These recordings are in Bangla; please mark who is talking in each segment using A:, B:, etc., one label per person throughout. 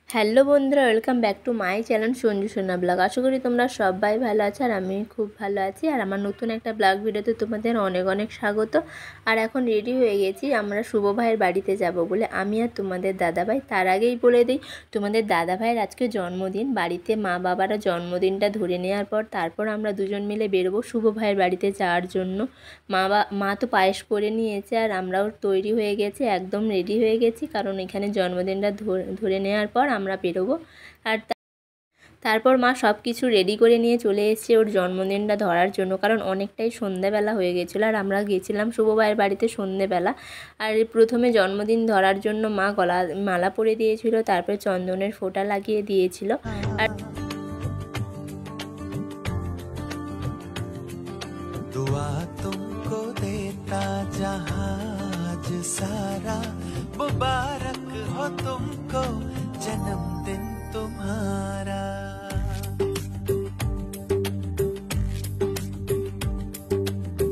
A: হ্যালো বন্ধুরা, welcome back to my channel Sanju সোনা ব্লগ। আশা করি তোমরা সবাই ভালো আছো আর আমি খুব ভালো আছি। আর আমার নতুন একটা ব্লগ ভিডিওতে তোমাদের অনেক অনেক স্বাগত। আর এখন রেডি হয়ে গেছি আমরা শুভ ভাইয়ের বাড়িতে যাব বলে, আমি আর তোমাদের দাদাভাই। তার আগেই বলে দিই, তোমাদের দাদাভাইয়ের আজকে জন্মদিন। বাড়িতে মা বাবারা জন্মদিনটা ধরে নেওয়ার পর তারপর আমরা দুজন মিলে বেরোবো শুভ ভাইয়ের বাড়িতে যাওয়ার জন্য। মা তো পায়েস করে নিয়েছে আর আমরাও তৈরি হয়ে গেছি, একদম রেডি হয়ে গেছি, কারণ এখানে জন্মদিনটা ধরে নেওয়ার পর আমরা বেরোবো। আর তারপর মা সব কিছু রেডি করে নিয়ে চলে এসেছে ওর জন্মদিনটা ধরার জন্য, কারণ অনেকটাই সন্ধ্যেবেলা হয়ে গেছিলো আর আমরা গেছিলাম শুভ ভাইয়ের বাড়িতে সন্ধ্যেবেলা। আর প্রথমে জন্মদিন ধরার জন্য মা মালা পরে দিয়েছিল, তারপরে চন্দনের ফোঁটা লাগিয়ে দিয়েছিল। আর
B: दुआ तुमको देता जहाज सारा, मुबारक हो तुमको जन्मदिन तुम्हारा।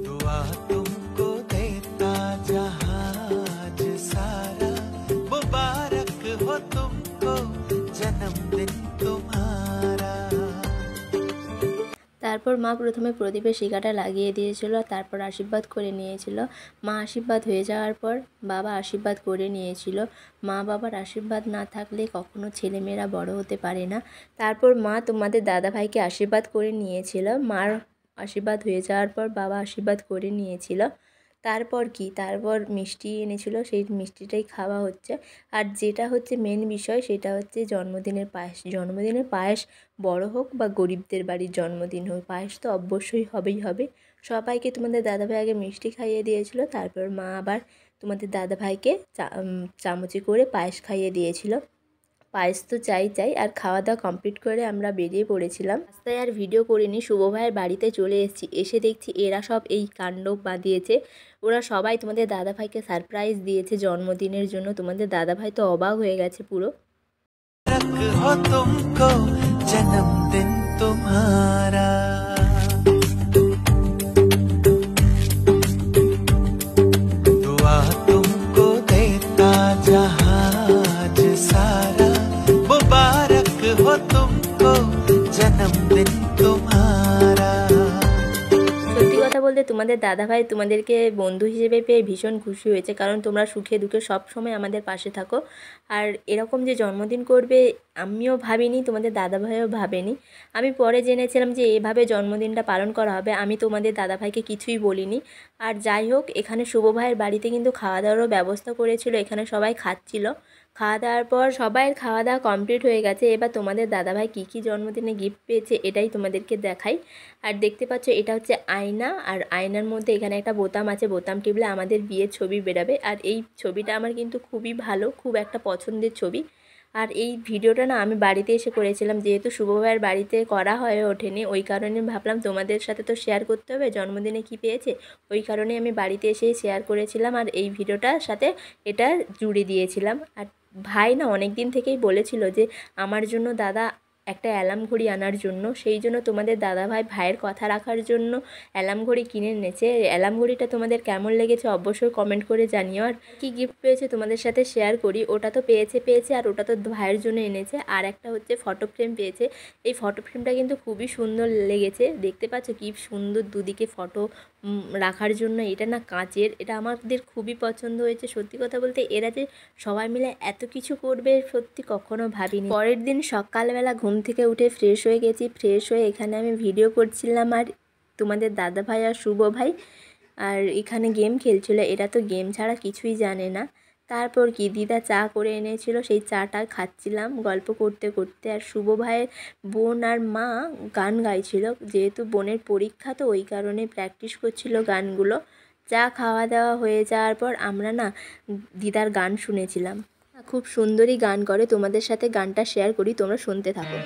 B: दुआ तुमको देता जहाज सारा, मुबारक हो तुमको जन्मदिन तुम्हारा।
A: তারপর মা প্রথমে প্রদীপের শিখাটা লাগিয়ে দিয়েছিল, তারপর আশীর্বাদ করে নিয়েছিল। মা আশীর্বাদ হয়ে যাওয়ার পর বাবা আশীর্বাদ করে নিয়েছিল। মা বাবার আশীর্বাদ না থাকলে কখনো ছেলেমেয়েরা বড় হতে পারে না। তারপর মা তোমাদের দাদাভাইকে আশীর্বাদ করে নিয়েছিল। মার আশীর্বাদ হয়ে যাওয়ার পর বাবা আশীর্বাদ করে নিয়েছিল। তারপর মিষ্টি এনেছিল, সেই মিষ্টিটাই খাওয়া হচ্ছে। আর যেটা হচ্ছে মেন বিষয়, সেটা হচ্ছে জন্মদিনের পায়েস। বড় হোক বা গরিবদের বাড়ির জন্মদিন হোক, পায়েস তো অবশ্যই হবে। সবাইকে তোমাদের দাদাভাই আগে মিষ্টি খাইয়ে দিয়েছিল, তারপর মা আবার তোমাদের দাদাভাইকে চামচে করে পায়েস খাইয়ে দিয়েছিল। পায়েস তো চাই। আর খাওয়া দাওয়া কমপ্লিট করে আমরা বেরিয়ে পড়েছিলাম। রাস্তায় আর ভিডিও করিনি, শুভ ভাইয়ের বাড়িতে চলে এসেছি। এসে দেখছি এরা সব এই কাণ্ড বাঁধিয়েছে। ওরা সবাই তোমাদের দাদাভাইকে সারপ্রাইজ দিয়েছে জন্মদিনের জন্য। তোমাদের দাদাভাই তো অবাক হয়ে গেছে পুরো।
B: हो तुमको जन्मदिन तुम्हारा। दुआ तुमको देता जहाज सारा, मुबारक हो तुमको जन्मदिन तुम्हारा।
A: সত্যি কথা বলতে তোমাদের দাদাভাই তোমাদেরকে বন্ধু হিসেবে পেয়ে ভীষণ খুশি হয়েছে, কারণ তোমরা সুখে দুঃখে সব সময় আমাদের পাশে থাকো। আর এরকম যে জন্মদিন করবে আমিও ভাবিনি, তোমাদের দাদাভাইও ভাবেনি। আমি পরে জেনেছিলাম যে এভাবে জন্মদিনটা পালন করা হবে। আমি তোমাদের দাদাভাইকে কিছুই বলিনি। আর যাই হোক, এখানে শুভ ভাইয়ের বাড়িতে কিন্তু খাওয়া দাওয়ারও ব্যবস্থা করেছিল, এখানে সবাই খাচ্ছিল। খাওয়া দাওয়ার পর সবাইয়ের খাওয়া দাওয়া কমপ্লিট হয়ে গেছে। এবার তোমাদের দাদাভাই কী জন্মদিনে গিফট পেয়েছে এটাই তোমাদেরকে দেখাই। আর দেখতে পাচ্ছ এটা হচ্ছে আয়না, আর আয়নার মধ্যে এখানে একটা বোতাম আছে, বোতাম টিপলে আমাদের বিয়ের ছবি বেরাবে। আর এই ছবিটা আমার কিন্তু খুবই ভালো, খুব একটা পছন্দের ছবি। আর এই ভিডিওটা না আমি বাড়িতে এসে করেছিলাম, যেহেতু শুভ ভাইয়ের বাড়িতে করা হয়ে ওঠেনি, ওই কারণে ভাবলাম তোমাদের সাথে তো শেয়ার করতে হবে জন্মদিনে কি পেয়েছে। ওই কারণে আমি বাড়িতে এসেই শেয়ার করেছিলাম আর এই ভিডিওটার সাথে এটা জুড়ে দিয়েছিলাম। আর ভাই না অনেক দিন থেকেই বলেছিল যে আমার জন্য দাদা একটা অ্যালার্ম ঘড়ি আনার জন্য, সেই জন্য তোমাদের দাদাভাই ভাইয়ের কথা রাখার জন্য অ্যালার্ম ঘড়ি কিনে এনেছে। অ্যালার্ম ঘড়িটা তোমাদের কেমন লেগেছে অবশ্যই কমেন্ট করে জানিও। আর কী গিফট পেয়েছে তোমাদের সাথে শেয়ার করি। ওটা তো পেয়েছে আর ওটা তো ভাইয়ের জন্য এনেছে। আর একটা হচ্ছে ফটো ফ্রেম পেয়েছে। এই ফটো ফ্রেমটা কিন্তু খুবই সুন্দর লেগেছে, দেখতে পাচ্ছ কী সুন্দর দুদিকে ফটো রাখার জন্য। এটা না কাচের, এটা আমাদের খুবই পছন্দ হয়েছে। সত্যি কথা বলতে এরা যে সবাই মিলে এত কিছু করবে সত্যি কখনো ভাবিনি। পরের দিন সকালবেলা ঘুম থেকে উঠে ফ্রেশ হয়ে গেছি, ফ্রেশ হয়ে এখানে আমি ভিডিও করছিলাম আর তোমাদের দাদা ভাই আর শুভ ভাই আর এখানে গেম খেলছিল। এরা তো গেম ছাড়া কিছুই জানে না। তারপর কি দিদা চা করে এনেছিল, সেই চাটা খাচ্ছিলাম গল্প করতে করতে। আর শুভ ভাইয়ের বোন আর মা গান গাইছিল, যেহেতু বোনের পরীক্ষা তো ওই কারণে প্র্যাকটিস করছিল গানগুলো। চা খাওয়া দাওয়া হয়ে যাওয়ার পর আমরা না দিদার গান শুনেছিলাম। খুব সুন্দরই গান করে, তোমাদের সাথে গানটা শেয়ার করি, তোমরা শুনতে থাকো।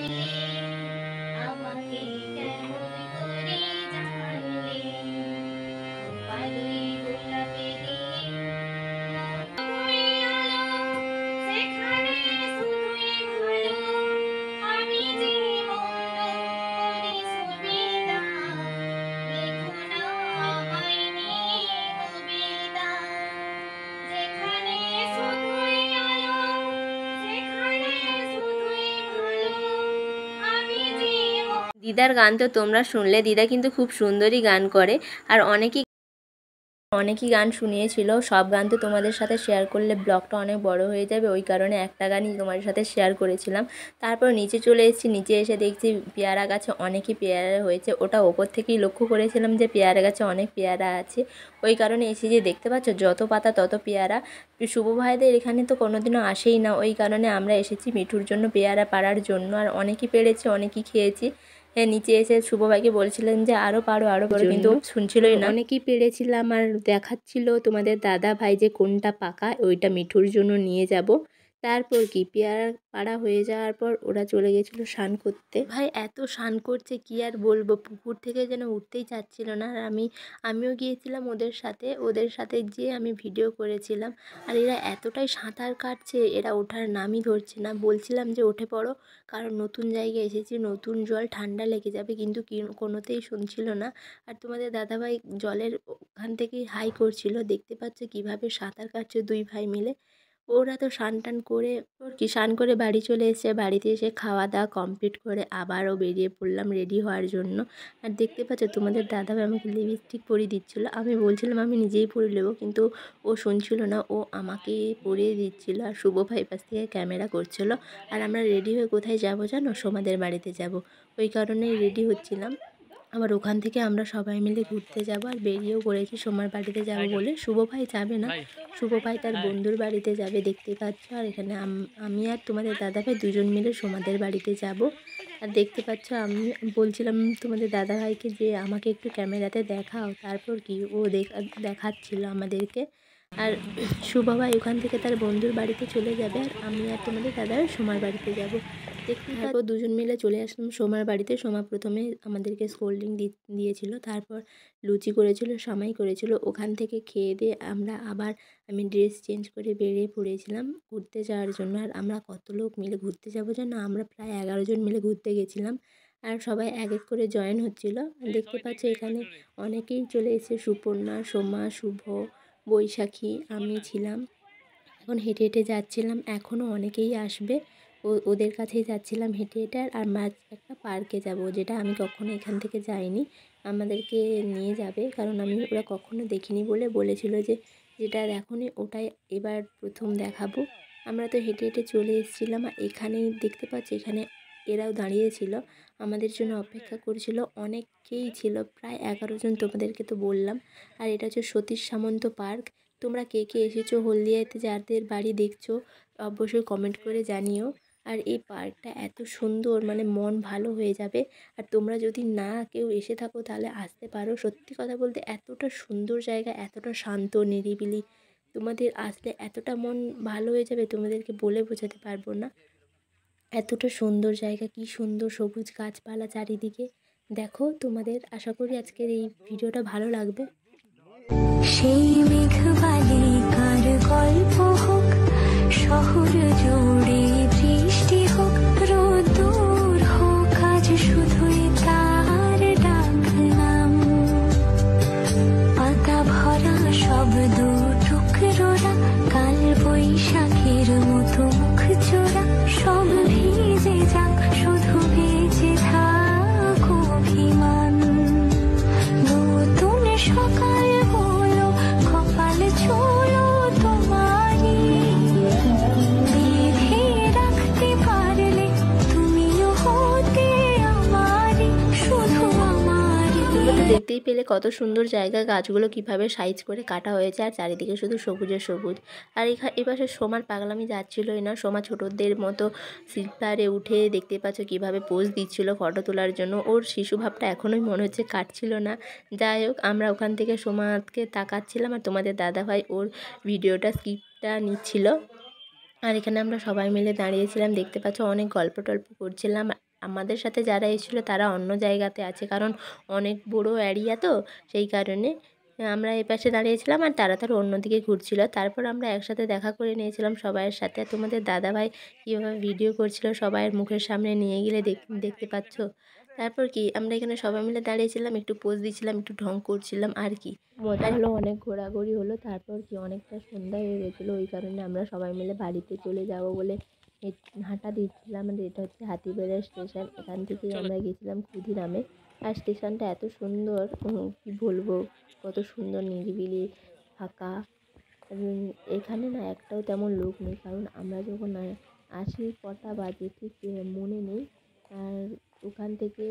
A: দিদার গান তো তোমরা শুনলে, দিদা কিন্তু খুব সুন্দরই গান করে। আর অনেকেই গান শুনিয়েছিল, সব গান তো তোমাদের সাথে শেয়ার করলে ব্লগটা অনেক বড় হয়ে যাবে, ওই কারণে একটা গানই তোমাদের সাথে শেয়ার করেছিলাম। তারপর নিচে চলে এসেছি, নিচে এসে দেখছি পেয়ারা গাছে অনেকই পেয়ারা হয়েছে, ওটা ওপর থেকেই লক্ষ্য করেছিলাম যে পেয়ারা গাছে অনেক পেয়ারা আছে, ওই কারণে এসে যে দেখতে পাচ্ছ যত পাতা তত পেয়ারা। শুভ ভাইদের এখানে তো কোনোদিনও আসেই না, ওই কারণে আমরা এসেছি মিঠুর জন্য পেয়ারা পাড়ার জন্য। আর অনেকই পেরেছি, অনেকই খেয়েছি। হ্যাঁ, নিচে এসে শুভ ভাইকে বলছিলেন যে আরও পারো আরও পারো, কিন্তু শুনছিলই না। অনেকই পেরেছিলাম আর দেখাচ্ছিল তোমাদের দাদা ভাই যে কোনটা পাকা, ওইটা মিঠুর জন্য নিয়ে যাব। তারপর কি পেয়ারা পাড়া হয়ে যাওয়ার পর ওরা চলে গেছিলো স্নান করতে। ভাই এত স্নান করছে কি আর বলবো, পুকুর থেকে যেন উঠতেই চাচ্ছিল না। আর আমিও গিয়েছিলাম ওদের সাথে যেয়ে আমি ভিডিও করেছিলাম। আর এরা এতটাই সাঁতার কাটছে, এরা ওঠার নামই ধরছে না। বলছিলাম যে উঠে পড়ো, কারণ নতুন জায়গায় এসেছি, নতুন জল, ঠান্ডা লেগে যাবে, কিন্তু কোনোতেই শুনছিল না। আর তোমাদের দাদাভাই জলের ওখান থেকেই হাই করছিল, দেখতে পাচ্ছ কিভাবে সাঁতার কাটছে দুই ভাই মিলে। ওরা তো স্নান করে বাড়ি চলে এসেছে। বাড়িতে এসে খাওয়া দাওয়া কমপ্লিট করে আবারও বেরিয়ে পড়লাম রেডি হওয়ার জন্য। আর দেখতে পাচ্ছ তোমাদের দাদাভাই আমাকে লিপস্টিক পরিয়ে দিচ্ছিলো, আমি বলছিলাম আমি নিজেই পরিয়ে নেবো, কিন্তু ও শুনছিল না, ও আমাকে পরিয়ে দিচ্ছিলো। আর শুভ ভাই পাশ থেকে ক্যামেরা করছিল। আর আমরা রেডি হয়ে কোথায় যাবো জানো? সোমাদের বাড়িতে যাব, ওই কারণেই রেডি হচ্ছিলাম। আবার ওখান থেকে আমরা সবাই মিলে ঘুরতে যাব, আর বেরিয়েও পড়েছি সোমার বাড়িতে যাব বলে। শুভ ভাই যাবে না, শুভ ভাই তার বন্ধুর বাড়িতে যাবে, দেখতেই পাচ্ছ। আর এখানে আমি আর তোমাদের দাদাভাই দুজন মিলে সোমাদের বাড়িতে যাব। আর দেখতে পাচ্ছ আমি বলছিলাম তোমাদের দাদাভাইকে যে আমাকে একটু ক্যামেরাতে দেখাও, তারপর কি ও দেখাচ্ছিল আমাদেরকে। আর শুভ ভাই ওখান থেকে তার বন্ধুর বাড়িতে চলে যাবে, আর আমি আর তোমাদের দাদার সোমার বাড়িতে যাব। তারপর দুজন মিলে চলে আসলাম সোমার বাড়িতে। সোমা প্রথমে আমাদেরকে কোল্ড ড্রিঙ্ক দিয়েছিল, তারপর লুচি করেছিল, সামাই করেছিল। ওখান থেকে খেয়ে দিয়ে আমি ড্রেস চেঞ্জ করে বেরিয়ে পড়েছিলাম ঘুরতে যাওয়ার জন্য। আর আমরা কত লোক মিলে ঘুরতে যাবো জানো? আমরা প্রায় 11 জন মিলে ঘুরতে গেছিলাম। আর সবাই এক এক করে জয়েন হচ্ছিল। দেখতে পাচ্ছ এখানে অনেকেই চলে এসেছে, সুপর্ণা, সোমা, শুভ, বৈশাখী, আমি ছিলাম। এখন হেঁটে হেঁটে যাচ্ছিলাম, এখনও অনেকেই আসবে, ওদের কাছেই যাচ্ছিলাম হেঁটে হেঁটে। আর একটা পার্কে যাব, যেটা আমি কখনো এখান থেকে যাইনি, আমাদেরকে নিয়ে যাবে, কারণ ওরা কখনো দেখিনি বলে বলেছিল যে যেটা দেখোনি ওটাই এবার প্রথম দেখাবো। আমরা তো হেঁটে হেঁটে চলে এসেছিলাম। আর এখানেই দেখতে পাচ্ছি, এখানে এরাও দাঁড়িয়েছিল, আমাদের জন্য অপেক্ষা করছিল। অনেকেই ছিল, প্রায় 11 জন, তোমাদেরকে তো বললাম। আর এটা হচ্ছে সতীশ সামন্ত পার্ক। তোমরা কে কে এসেছো হলদিয়াতে, যাদের বাড়ি দেখছো অবশ্যই কমেন্ট করে জানিও। আর এই পার্কটা এত সুন্দর, মানে মন ভালো হয়ে যাবে। আর তোমরা যদি না কেউ এসে থাকো তাহলে আসতে পারো। সত্যি কথা বলতে এতটা সুন্দর জায়গা, এতটা শান্ত নিরিবিলি, তোমাদের আসলে এতটা মন ভালো হয়ে যাবে, তোমাদেরকে বলে বোঝাতে পারবো না। এতটা সুন্দর জায়গা, কি সুন্দর সবুজ গাছপালা চারিদিকে। দেখো, তোমাদের আশা করি আজকের এই ভিডিওটা ভালো লাগবে।
C: সেই মেঘবালিকার গল্প হোক, শহর জুড়ে বৃষ্টি হোক, রোদ্দুর হোক, আজ শুধুই তার ডাকনাম। পাতা ভরা শব্দ টুকরোরা, কাল বৈশাখের মতো মুখ চোরা, সব ভিজে যাক, শুধু বেঁচে থাক অভিমান। নতুন সকাল হলো, কপাল ছুলো তোমারই, বেঁধে রাখতে পারলে তুমিও হতে আমারই, শুধু আমারই।
A: তোমরা তো দেখতেই পেলে কত সুন্দর জায়গা, গাছগুলো কিভাবে সাইজ করে কাটা হয়েছে, আর চারিদিকে শুধু সবুজের সবুজ। আর এপাশে সোমার পাগলামি যাচ্ছিলই না, সোমা ছোটদের মতো স্লিপারে উঠে দেখতে পাচ্ছ কিভাবে পোজ দিচ্ছিল ফটো তোলার জন্য। ওর শিশু ভাবটা এখনোই মনে হচ্ছে কাটছিল না। যাই হোক, আমরা ওখান থেকে সোমাকে তাকাচ্ছিলাম, আর তোমাদের দাদাভাই ওর স্ক্রিপ্টটা নিচ্ছিল। আর এখানে আমরা সবাই মিলে দাঁড়িয়েছিলাম, দেখতে পাচ্ছ অনেক গল্প টল্প করছিলাম। আমাদের সাথে যারা এসেছিলো তারা অন্য জায়গাতে আছে, কারণ অনেক বড় এরিয়া তো, সেই কারণে আমরা এপাশে দাঁড়িয়েছিলাম, আর তারা অন্যদিকে ঘুরছিল। তারপর আমরা একসাথে দেখা করে নিয়েছিলাম সবাইয়ের সাথে। তোমাদের দাদাভাই কীভাবে ভিডিও করছিল সবাইয়ের মুখের সামনে নিয়ে গেলে দেখতে পাচ্ছ। তারপর কি আমরা এখানে সবাই মিলে দাঁড়িয়েছিলাম, একটু পোজ দিচ্ছিলাম, একটু ঢং করছিলাম, আর কি মজা হলো, অনেক ঘোরাঘুরি হলো। তারপর কি অনেকটা সন্ধ্যা হয়ে গেছিলো, ওই কারণে আমরা সবাই মিলে বাড়িতে চলে যাব বলে হাঁটা দিচ্ছিলাম। আর এটা হচ্ছে হাতিবেড়া স্টেশন। এখান থেকেই আমরা গেছিলাম ক্ষুদিরামে। আর স্টেশনটা এত সুন্দর, কী বলবো, কত সুন্দর নিরিবিলি ফাঁকা। এখানে না একটাও তেমন লোক নেই, কারণ আমরা যখন আসি কটা বাজে ঠিক মনে নেই। আর ওখান থেকে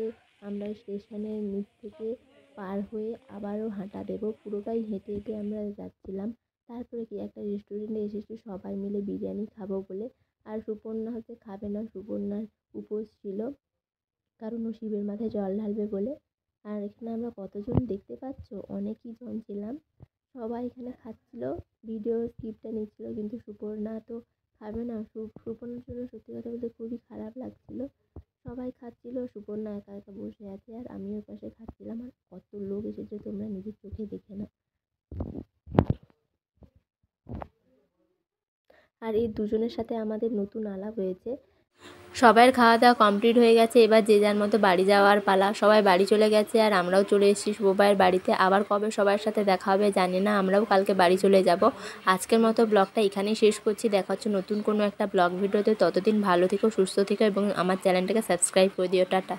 A: আমরা স্টেশনের নিচ থেকে পার হয়ে আবারও হাঁটা দেবো, পুরোটাই হেঁটে হেঁটে আমরা যাচ্ছিলাম। তারপরে কি একটা রেস্টুরেন্টে এসেছি সবাই মিলে বিরিয়ানি খাবো বলে। আর সুপর্ণা হচ্ছে খাবে না, সুপর্ণার উপোস ছিল, কারণ ও শিবের মাথায় জল ঢালবে বলে। আর এখানে আমরা কতজন দেখতে পাচ্ছ, অনেকই জন ছিলাম। সবাই এখানে খাচ্ছিল, ভিডিও ক্লিপটা নিচ্ছিল, কিন্তু সুপর্ণা তো খাবে না। সুপর্ণার জন্য সত্যি কথা বলতে খুবই খারাপ লাগছিল। সবাই খাচ্ছিল, সুপর্ণা একা একা বসে আছে, আর আমিও পাশে খাচ্ছিলাম। আর কত লোক এসেছে তোমরা নিজের চোখে দেখে নাও। আর এই দুজনের সাথে আমাদের নতুন আলাপ হয়েছে। সবাইয়ের খাওয়া দাওয়া কমপ্লিট হয়ে গেছে, এবার যে যার মতো বাড়ি যাওয়ার পালা। সবাই বাড়ি চলে গেছে, আর আমরাও চলে এসেছি শুভ ভাইয়ের বাড়িতে। আবার কবে সবার সাথে দেখা হবে জানি না, আমরাও কালকে বাড়ি চলে যাব। আজকের মতো ব্লগটা এখানেই শেষ করছি। দেখা হচ্ছে নতুন কোনো একটা ব্লগ ভিডিওতে। ততদিন ভালো থেকো, সুস্থ থেকো, এবং আমার চ্যানেলটাকে সাবস্ক্রাইব করে দিও। টাটা।